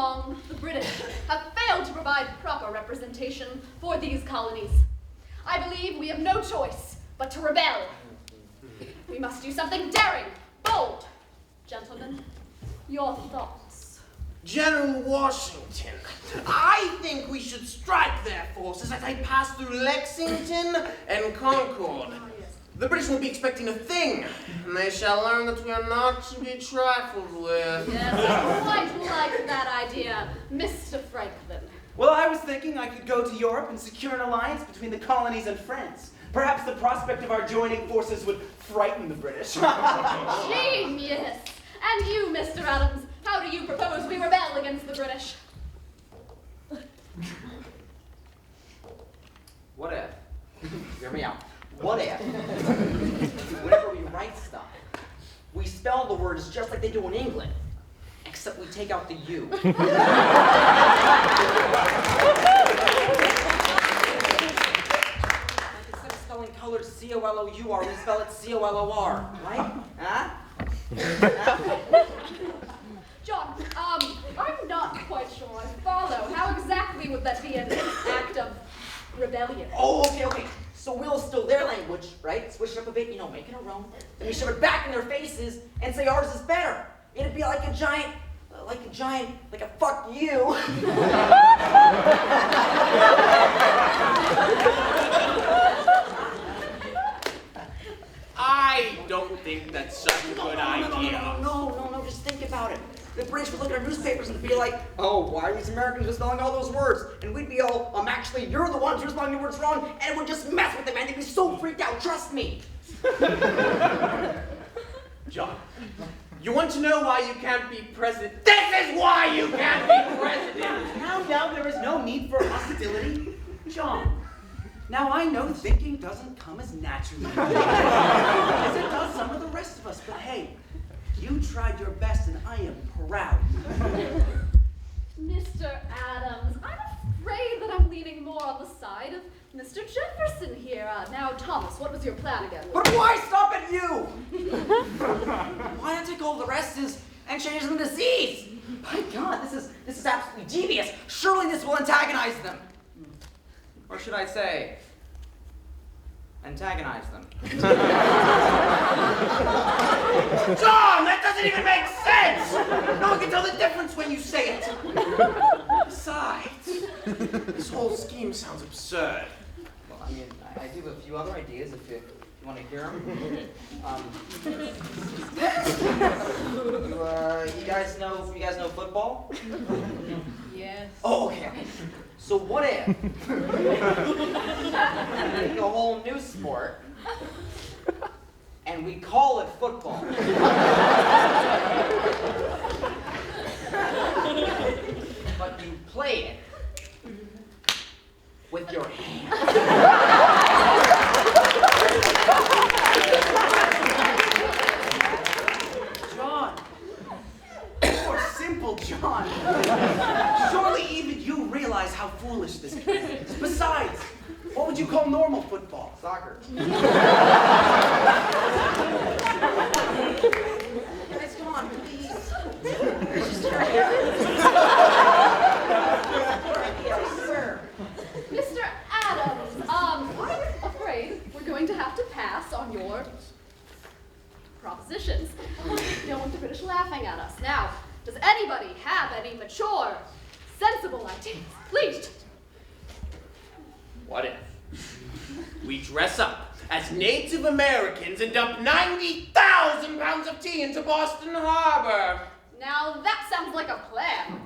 long, the British have failed to provide proper representation for these colonies. I believe we have no choice but to rebel. We must do something daring, bold. Gentlemen, your thoughts? General Washington, I think we should strike their forces as they pass through Lexington and Concord. The British won't be expecting a thing, and they shall learn that we are not to be trifled with. Yes, I quite like that idea, Mr. Franklin. Well, I was thinking I could go to Europe and secure an alliance between the colonies and France. Perhaps the prospect of our joining forces would frighten the British. Genius! And you, Mr. Adams, how do you propose we rebel against the British? What if? Hear me out. What if, whenever we write stuff, we spell the words just like they do in England, except we take out the U. Instead of spelling colored C-O-L-O-U-R, we spell it C-O-L-O-R, right? Huh? John, I'm not quite sure I follow. How exactly would that be an act of rebellion? Oh, okay. So we'll steal their language, right? Switch it up a bit, make it our own. Then we shove it back in their faces and say ours is better. It'd be like a fuck you. I don't think that's such a good idea. No, just think about it. The British would look at our newspapers and be like, oh, why are these Americans just spelling all those words? And we'd be all, actually, you're the ones who are spelling the words wrong, and it would just mess with them, and they'd be so freaked out, trust me. John, you want to know why you can't be president? This is why you can't be president! Now, there is no need for hostility. John, now I know thinking doesn't come as naturally as it does some of the rest of us, but hey, you tried your best and I am proud. Mr. Adams, I'm afraid that I'm leaning more on the side of Mr. Jefferson here. Now, Thomas, what was your plan again? But why stop at you? Why not take all the restes and change them to Z's? My God, this is absolutely devious. Surely this will antagonize them. Or should I say, antagonize them. John, that doesn't even make sense! No one can tell the difference when you say it. Besides, this whole scheme sounds absurd. Well, I do have a few other ideas if you want to hear them. You guys know football? Yes. Oh, okay. So what if we make a whole new sport and we call it football? But you play it with your hands. John, more simple, John. Surely even you realize how foolish this is. Besides, what would you call normal football? Soccer. Guys, come on, please. Mr. Adams, I'm afraid we're going to have to pass on your propositions. We don't want the British laughing at us. Now, does anybody have any mature, sensible ideas? Please. What if we dress up as Native Americans and dump 90,000 pounds of tea into Boston Harbor? Now, that sounds like a plan.